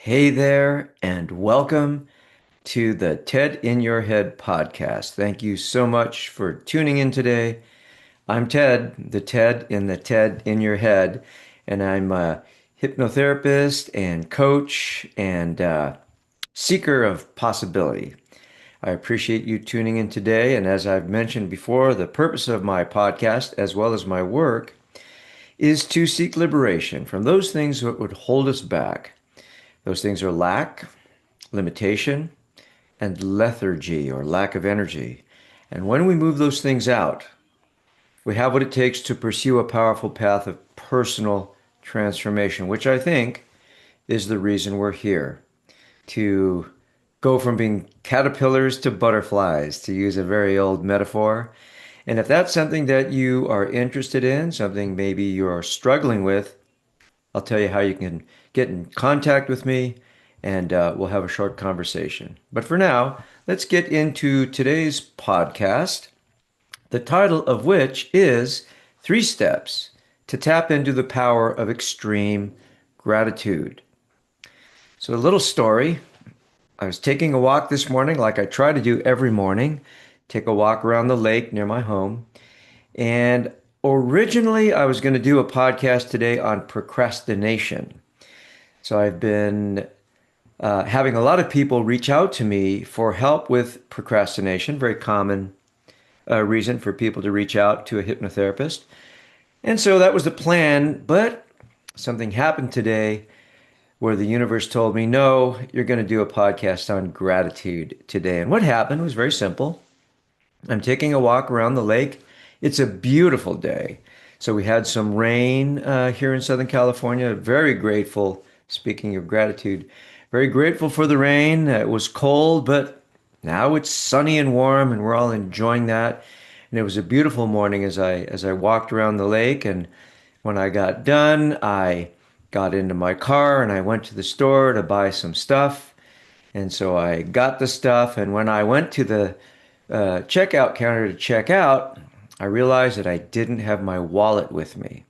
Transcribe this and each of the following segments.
Hey there, and welcome to the TED in Your Head podcast. Thank you so much for tuning in today. I'm Ted, the TED in the TED in Your Head, and I'm a hypnotherapist and coach and seeker of possibility. I appreciate you tuning in today, and as I've mentioned before, the purpose of my podcast, as well as my work, is to seek liberation from those things that would hold us back. Those things are lack, limitation, and lethargy or lack of energy. And when we move those things out, we have what it takes to pursue a powerful path of personal transformation, which I think is the reason we're here to go from being caterpillars to butterflies, to use a very old metaphor. And if that's something that you are interested in, something maybe you're struggling with, I'll tell you how you can get in contact with me and we'll have a short conversation. But for now, let's get into today's podcast, the title of which is Three Steps to Tap into the Power of Extreme Gratitude. So, a little story. I was taking a walk this morning, like I try to do every morning, take a walk around the lake near my home. And originally, I was going to do a podcast today on procrastination. So I've been having a lot of people reach out to me for help with procrastination, very common reason for people to reach out to a hypnotherapist. And so that was the plan, but something happened today where the universe told me, no, you're going to do a podcast on gratitude today. And what happened was very simple. I'm taking a walk around the lake. It's a beautiful day. So we had some rain here in Southern California. Very grateful, speaking of gratitude, very grateful for the rain. It was cold, but now it's sunny and warm, and we're all enjoying that. And it was a beautiful morning as I walked around the lake. And when I got done, I got into my car and I went to the store to buy some stuff. And so I got the stuff. And when I went to the checkout counter to check out, I realized that I didn't have my wallet with me.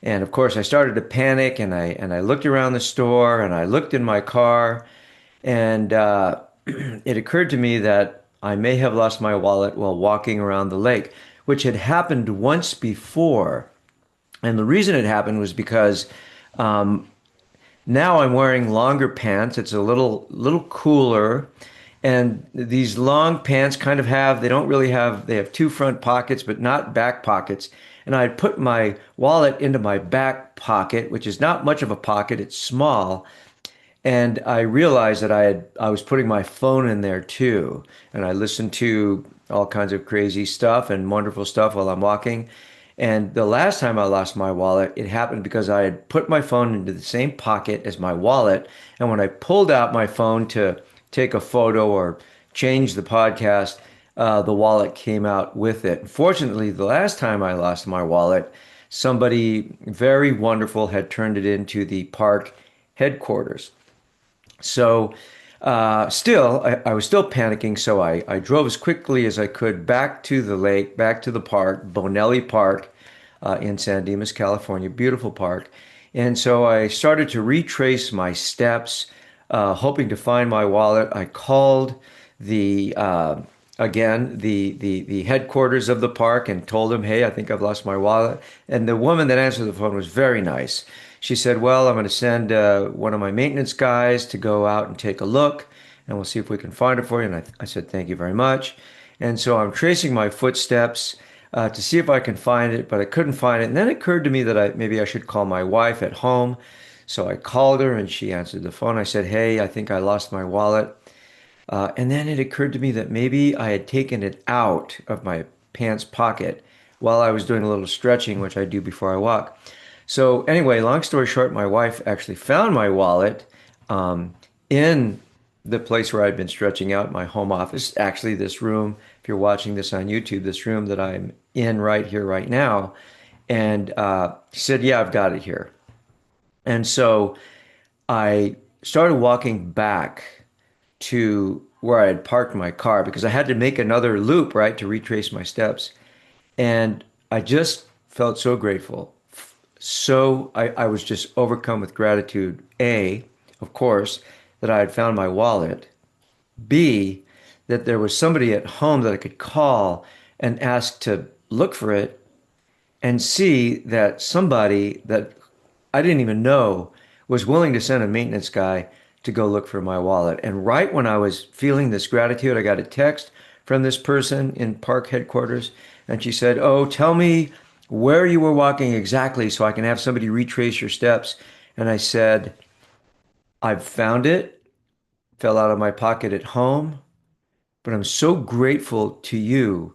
And of course, I started to panic and I looked around the store and I looked in my car and it occurred to me that I may have lost my wallet while walking around the lake, which had happened once before. And the reason it happened was because um, now I'm wearing longer pants. It's a little cooler. And these long pants kind of have, they don't really have, they have two front pockets, but not back pockets. And I put my wallet into my back pocket, which is not much of a pocket, it's small. And I realized that I was putting my phone in there too. And I listened to all kinds of crazy stuff and wonderful stuff while I'm walking. And the last time I lost my wallet, it happened because I had put my phone into the same pocket as my wallet. And when I pulled out my phone to take a photo or change the podcast, the wallet came out with it. Fortunately, the last time I lost my wallet, somebody very wonderful had turned it into the park headquarters. So I was still panicking. So I drove as quickly as I could back to the lake, back to the park, Bonelli Park in San Dimas, California, beautiful park. And so I started to retrace my steps, hoping to find my wallet. I called the again the headquarters of the park and told them, "Hey, I think I've lost my wallet." And the woman that answered the phone was very nice. She said, "Well, I'm going to send one of my maintenance guys to go out and take a look, and we'll see if we can find it for you." And I said, "Thank you very much." And so I'm tracing my footsteps to see if I can find it, but I couldn't find it. And then it occurred to me that maybe I should call my wife at home. So I called her and she answered the phone. I said, "Hey, I think I lost my wallet." And then it occurred to me that maybe I had taken it out of my pants pocket while I was doing a little stretching, which I do before I walk. So anyway, long story short, my wife actually found my wallet in the place where I've been stretching out, my home office. Actually, this room, if you're watching this on YouTube, this room that I'm in right here, right now. And she said, "Yeah, I've got it here." And so I started walking back to where I had parked my car because I had to make another loop, right, to retrace my steps. And I just felt so grateful. I was just overcome with gratitude. A, of course, that I had found my wallet. B, that there was somebody at home that I could call and ask to look for it. And C, that somebody that I didn't even know was willing to send a maintenance guy to go look for my wallet. And right when I was feeling this gratitude, I got a text from this person in park headquarters, and she said, "Oh, tell me where you were walking exactly so I can have somebody retrace your steps." And I said, "I've found it, fell out of my pocket at home, but I'm so grateful to you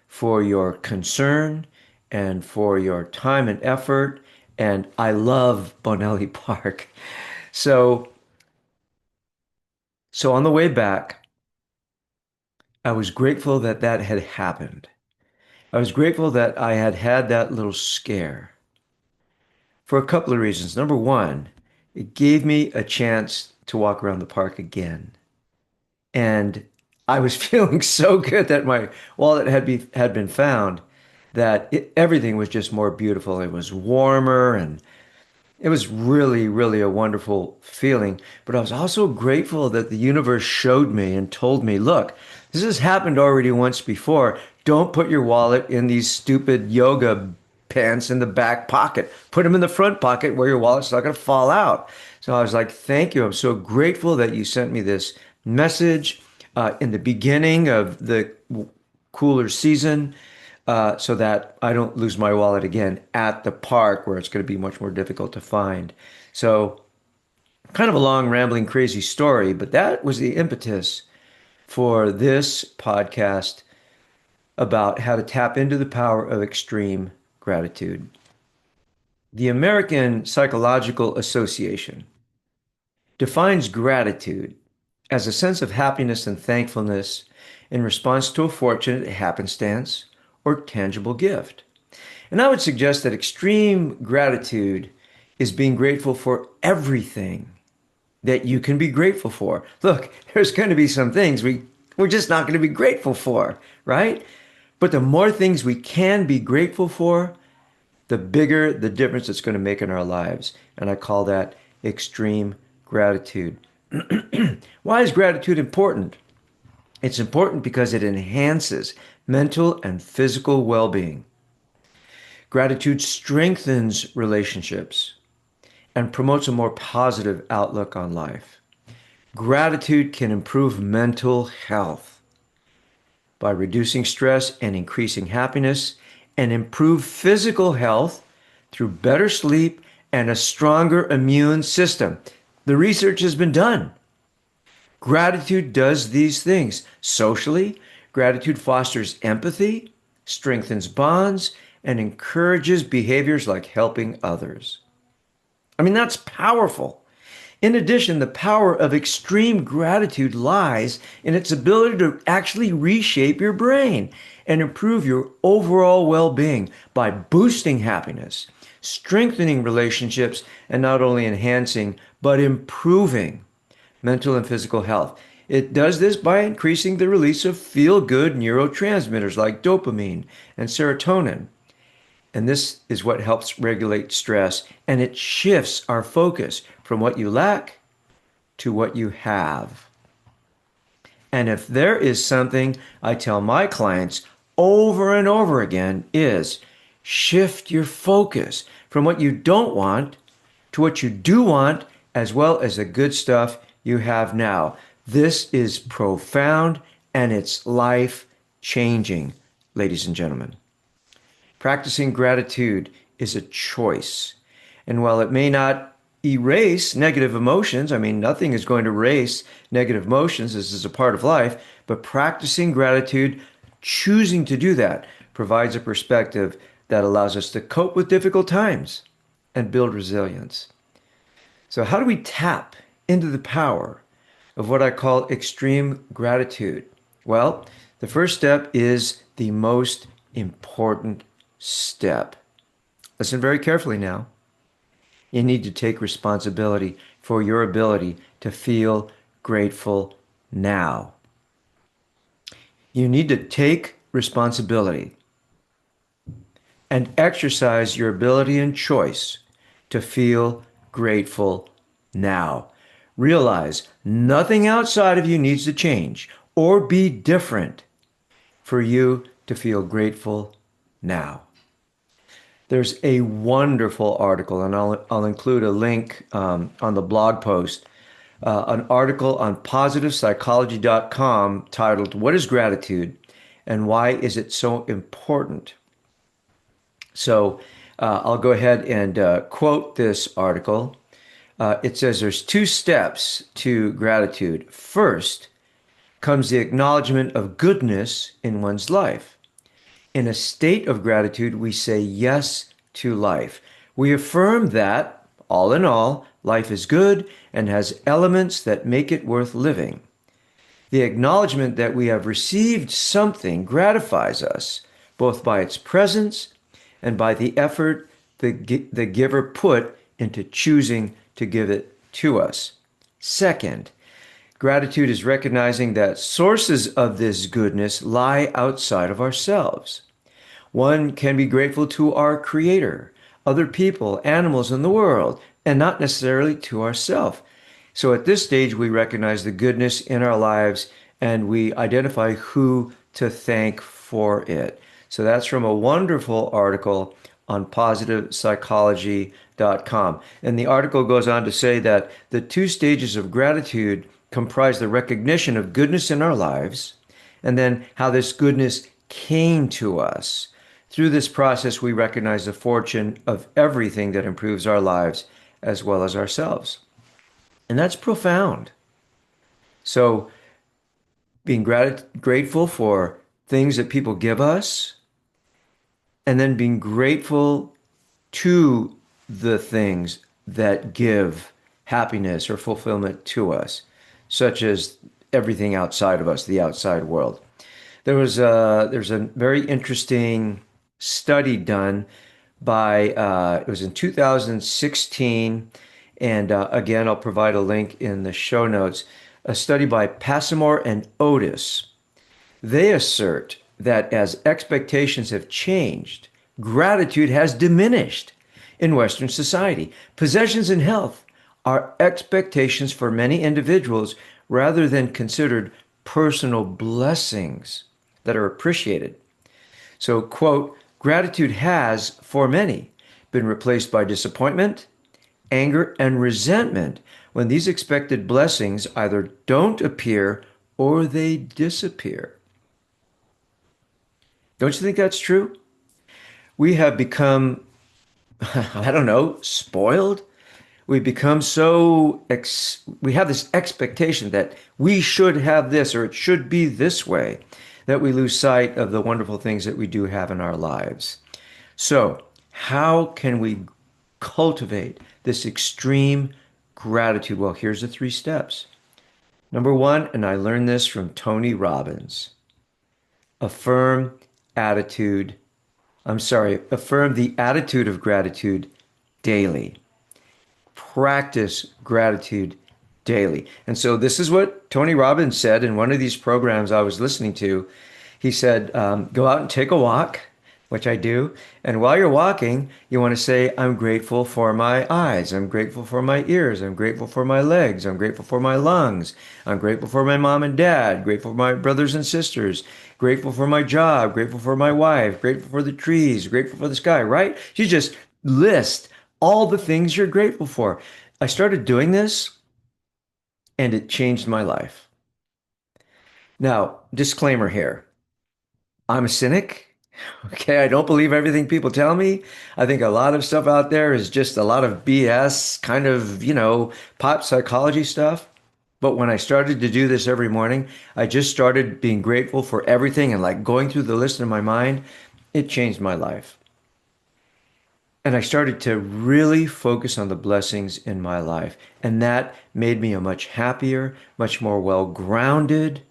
for your concern and for your time and effort. And I love Bonelli Park." So, so on the way back, I was grateful that that had happened. I was grateful that I had had that little scare for a couple of reasons. Number one, it gave me a chance to walk around the park again. And I was feeling so good that my wallet had been found that everything was just more beautiful. It was warmer and it was really, really a wonderful feeling. But I was also grateful that the universe showed me and told me, look, this has happened already once before. Don't put your wallet in these stupid yoga pants in the back pocket. Put them in the front pocket where your wallet's not going to fall out. So I was like, thank you. I'm so grateful that you sent me this message in the beginning of the cooler season so that I don't lose my wallet again at the park where it's going to be much more difficult to find. So, kind of a long, rambling, crazy story, but that was the impetus for this podcast about how to tap into the power of extreme gratitude. The American Psychological Association defines gratitude as a sense of happiness and thankfulness in response to a fortunate happenstance or tangible gift. And I would suggest that extreme gratitude is being grateful for everything that you can be grateful for. Look, there's going to be some things we're just not going to be grateful for, right? But the more things we can be grateful for, the bigger the difference it's going to make in our lives. And I call that extreme gratitude. Why is gratitude important? It's important because it enhances mental and physical well-being. Gratitude strengthens relationships and promotes a more positive outlook on life. Gratitude can improve mental health by reducing stress and increasing happiness, and improve physical health through better sleep and a stronger immune system. The research has been done. Gratitude does these things. Socially, gratitude fosters empathy, strengthens bonds, and encourages behaviors like helping others. I mean, that's powerful. In addition, the power of extreme gratitude lies in its ability to actually reshape your brain and improve your overall well being by boosting happiness, strengthening relationships, and not only enhancing, but improving mental and physical health. It does this by increasing the release of feel good neurotransmitters like dopamine and serotonin. And this is what helps regulate stress, and it shifts our focus from what you lack to what you have. And if there is something I tell my clients over and over again is shift your focus from what you don't want to what you do want, as well as the good stuff you have now. This is profound and it's life changing, ladies and gentlemen. Practicing gratitude is a choice. And while it may not erase negative emotions, I mean, nothing is going to erase negative emotions. This is a part of life. But practicing gratitude, choosing to do that, provides a perspective that allows us to cope with difficult times and build resilience. So, how do we tap into the power of what I call extreme gratitude? Well, the first step is the most important step. Listen very carefully now. You need to take responsibility for your ability to feel grateful now. You need to take responsibility and exercise your ability and choice to feel grateful now. Realize nothing outside of you needs to change or be different for you to feel grateful now. There's a wonderful article, and I'll include a link on the blog post, an article on positivepsychology.com titled, "What is Gratitude and Why is it so important?" So I'll go ahead and quote this article. It says there's two steps to gratitude. First comes the acknowledgement of goodness in one's life. In a state of gratitude, we say yes to life. We affirm that, all in all, life is good and has elements that make it worth living. The acknowledgement that we have received something gratifies us, both by its presence and by the effort the giver put into choosing to give it to us. Second, gratitude is recognizing that sources of this goodness lie outside of ourselves. One can be grateful to our Creator, other people, animals in the world, and not necessarily to ourselves. So at this stage, we recognize the goodness in our lives and we identify who to thank for it. So that's from a wonderful article on positivepsychology.com. And the article goes on to say that the two stages of gratitude comprise the recognition of goodness in our lives and then how this goodness came to us. Through this process, we recognize the fortune of everything that improves our lives as well as ourselves. And that's profound. So, being grateful for things that people give us, and then being grateful to the things that give happiness or fulfillment to us, such as everything outside of us, the outside world. There's a very interesting study done by it was in 2016, and again I'll provide a link in the show notes. A study by Passmore and Otis. They assert that as expectations have changed, gratitude has diminished in Western society. Possessions and health are expectations for many individuals rather than considered personal blessings that are appreciated. So, quote, gratitude has, for many, been replaced by disappointment, anger, and resentment when these expected blessings either don't appear or they disappear. Don't you think that's true? We have become, I don't know, spoiled. We become we have this expectation that we should have this or it should be this way, that we lose sight of the wonderful things that we do have in our lives. So, how can we cultivate this extreme gratitude? Well, here's the three steps. Number one, and I learned this from Tony Robbins, affirm attitude. Affirm the attitude of gratitude daily. Practice gratitude daily. And so this is what Tony Robbins said in one of these programs I was listening to. He said, go out and take a walk, which I do. And while you're walking, you want to say, I'm grateful for my eyes. I'm grateful for my ears. I'm grateful for my legs. I'm grateful for my lungs. I'm grateful for my mom and dad. Grateful for my brothers and sisters. Grateful for my job. Grateful for my wife. Grateful for the trees. Grateful for the sky, right? You just list all the things you're grateful for. I started doing this and it changed my life. Now, disclaimer here. I'm a cynic. Okay, I don't believe everything people tell me. I think a lot of stuff out there is just a lot of BS, kind of, pop psychology stuff. But when I started to do this every morning, I just started being grateful for everything and like going through the list in my mind. It changed my life. And I started to really focus on the blessings in my life. And that made me a much happier, much more well-grounded,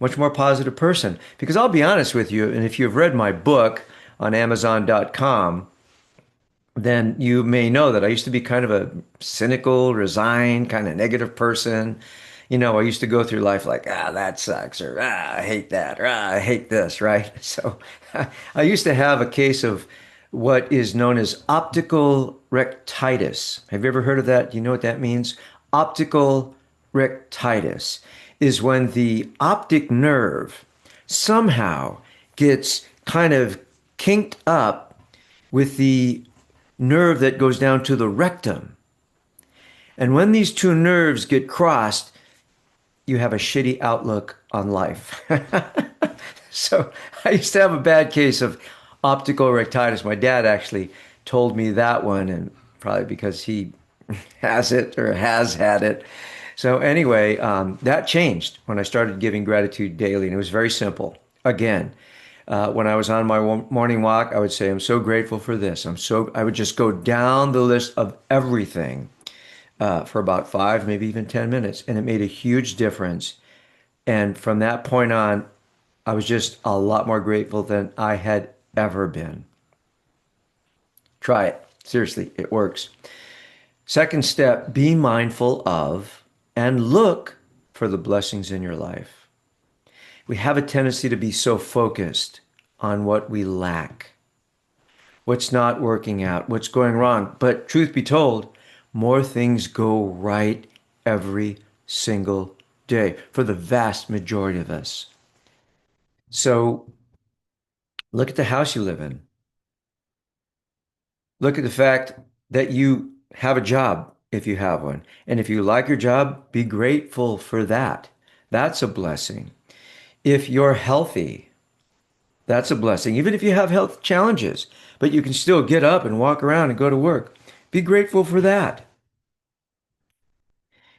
much more positive person. Because I'll be honest with you, and if you've read my book on Amazon.com, then you may know that I used to be kind of a cynical, resigned, kind of negative person. I used to go through life like, that sucks, or I hate that, or I hate this, right? So I used to have a case of what is known as optical rectitis. Have you ever heard of that? Do you know what that means? optical rectitis is when the optic nerve somehow gets kind of kinked up with the nerve that goes down to the rectum. And when these two nerves get crossed, you have a shitty outlook on life. So I used to have a bad case of optical rectitis. My dad actually told me that one, and probably because he has it or has had it. So anyway, that changed when I started giving gratitude daily, and it was very simple. Again, when I was on my morning walk, I would say, "I'm so grateful for this." I would just go down the list of everything for about 5, maybe even 10 minutes, and it made a huge difference. And from that point on, I was just a lot more grateful than I had ever been. Try it. Seriously, it works. Second step, be mindful of and look for the blessings in your life. We have a tendency to be so focused on what we lack, what's not working out, what's going wrong. But truth be told, more things go right every single day for the vast majority of us. So look at the house you live in. Look at the fact that you have a job if you have one. And if you like your job, be grateful for that. That's a blessing. If you're healthy, that's a blessing. Even if you have health challenges, but you can still get up and walk around and go to work, be grateful for that.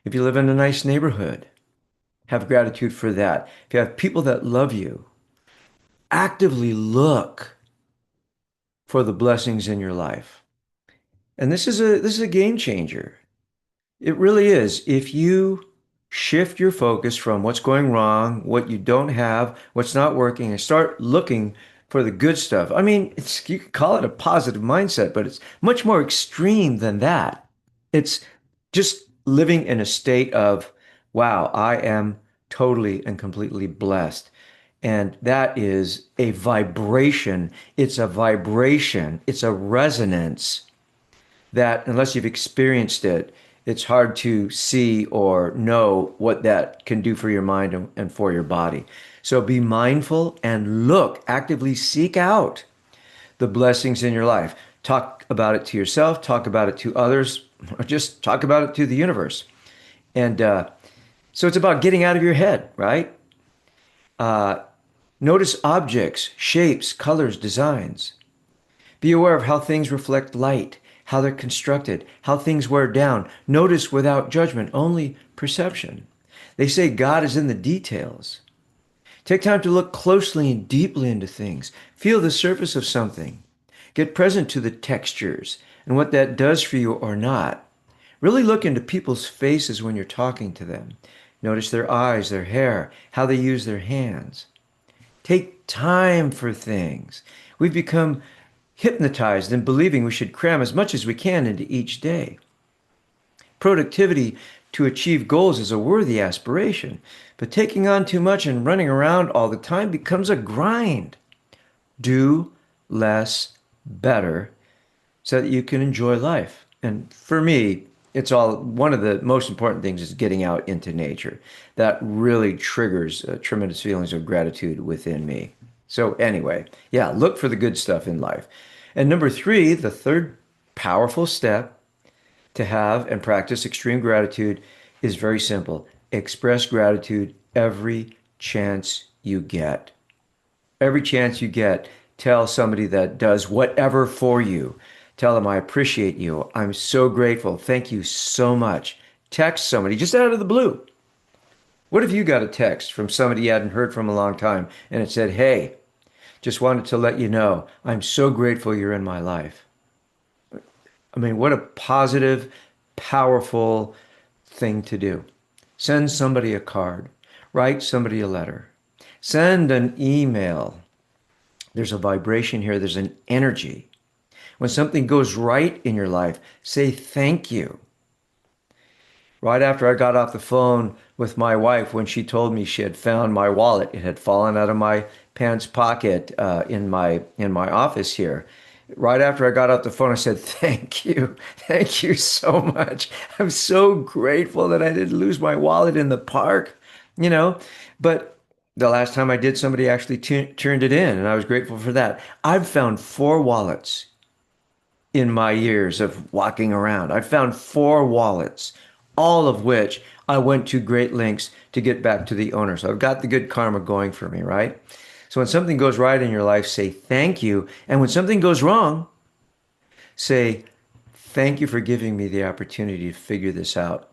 If you live in a nice neighborhood, have gratitude for that. If you have people that love you, actively look for the blessings in your life. And this is a game changer. It really is. If you shift your focus from what's going wrong, what you don't have, what's not working, and start looking for the good stuff. I mean, you could call it a positive mindset, but it's much more extreme than that. It's just living in a state of, wow, I am totally and completely blessed. And that is a vibration. It's a vibration. It's a resonance that unless you've experienced it, it's hard to see or know what that can do for your mind and for your body. So be mindful and look, actively seek out the blessings in your life. Talk about it to yourself, talk about it to others, or just talk about it to the universe. And so it's about getting out of your head, right? Notice objects, shapes, colors, designs. Be aware of how things reflect light, how they're constructed, how things wear down. Notice without judgment, only perception. They say God is in the details. Take time to look closely and deeply into things. Feel the surface of something. Get present to the textures and what that does for you or not. Really look into people's faces when you're talking to them. Notice their eyes, their hair, how they use their hands. Take time for things. We've become hypnotized in believing we should cram as much as we can into each day. Productivity to achieve goals is a worthy aspiration, but taking on too much and running around all the time becomes a grind. Do less better so that you can enjoy life. And for me, it's all one of the most important things is getting out into nature. That really triggers tremendous feelings of gratitude within me. So anyway, yeah, look for the good stuff in life. And number three, the third powerful step to have and practice extreme gratitude is very simple. Express gratitude every chance you get. Every chance you get, tell somebody that does whatever for you. Tell them, I appreciate you. I'm so grateful. Thank you so much. Text somebody just out of the blue. What if you got a text from somebody you hadn't heard from a long time and it said, hey, just wanted to let you know, I'm so grateful you're in my life. I mean, what a positive, powerful thing to do. Send somebody a card. Write somebody a letter. Send an email. There's a vibration here. There's an energy. When something goes right in your life, say thank you. Right after I got off the phone with my wife, when she told me she had found my wallet, it had fallen out of my pants pocket in my office here, Right after I got off the phone, I said, "Thank you. Thank you so much. I'm so grateful that I didn't lose my wallet in the park, you know." But the last time I did, somebody actually turned it in, and I was grateful for that. I've found four wallets in my years of walking around. I found four wallets, all of which I went to great lengths to get back to the owner. So I've got the good karma going for me, right? So when something goes right in your life, say thank you. And when something goes wrong, say thank you for giving me the opportunity to figure this out.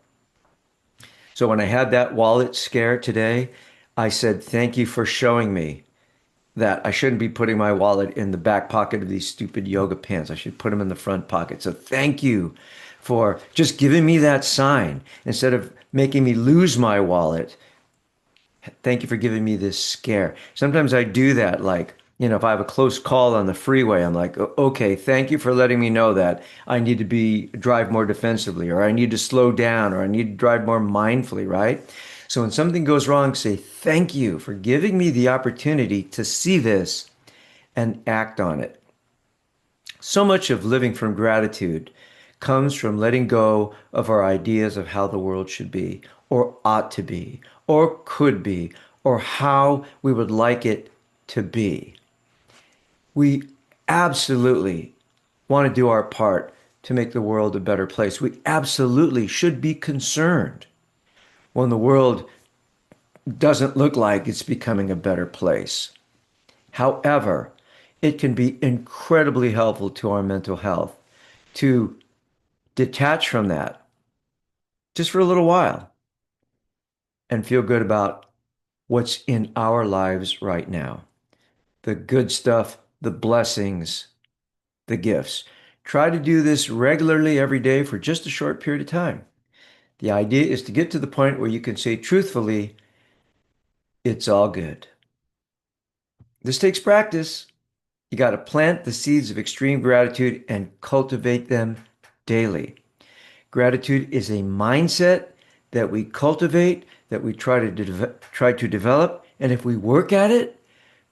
So when I had that wallet scare today, I said thank you for showing me that I shouldn't be putting my wallet in the back pocket of these stupid yoga pants. I should put them in the front pocket. So thank you for just giving me that sign instead of making me lose my wallet. Thank you for giving me this scare. Sometimes I do that, like, if I have a close call on the freeway, I'm like, Okay, thank you for letting me know that I need to drive more defensively, or I need to slow down, or I need to drive more mindfully, right? So when something goes wrong, say, thank you for giving me the opportunity to see this and act on it. So much of living from gratitude comes from letting go of our ideas of how the world should be, or ought to be, or could be, or how we would like it to be. We absolutely want to do our part to make the world a better place. We absolutely should be concerned when the world doesn't look like it's becoming a better place. However, it can be incredibly helpful to our mental health to detach from that just for a little while and feel good about what's in our lives right now. The good stuff, the blessings, the gifts. Try to do this regularly every day for just a short period of time. The idea is to get to the point where you can say truthfully, it's all good. This takes practice. You got to plant the seeds of extreme gratitude and cultivate them daily. Gratitude is a mindset that we cultivate, that we try to develop, and if we work at it,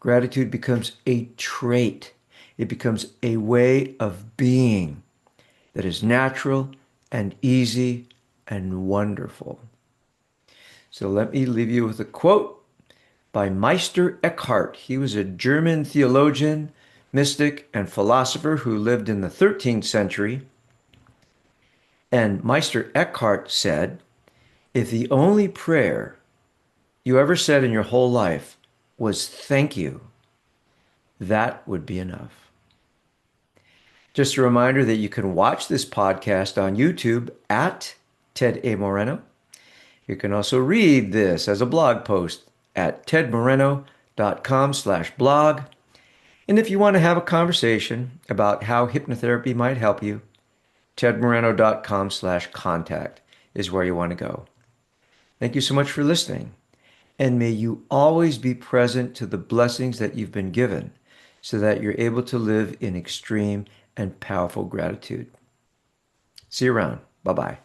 gratitude becomes a trait. It becomes a way of being that is natural and easy and wonderful. So let me leave you with a quote by Meister Eckhart. He was a German theologian, mystic, and philosopher who lived in the 13th century. And Meister Eckhart said, if the only prayer you ever said in your whole life was thank you, that would be enough. Just a reminder that you can watch this podcast on YouTube at Ted A. Moreno. You can also read this as a blog post at tedmoreno.com/blog. And if you want to have a conversation about how hypnotherapy might help you, tedmoreno.com/contact is where you want to go. Thank you so much for listening. And may you always be present to the blessings that you've been given so that you're able to live in extreme and powerful gratitude. See you around. Bye-bye.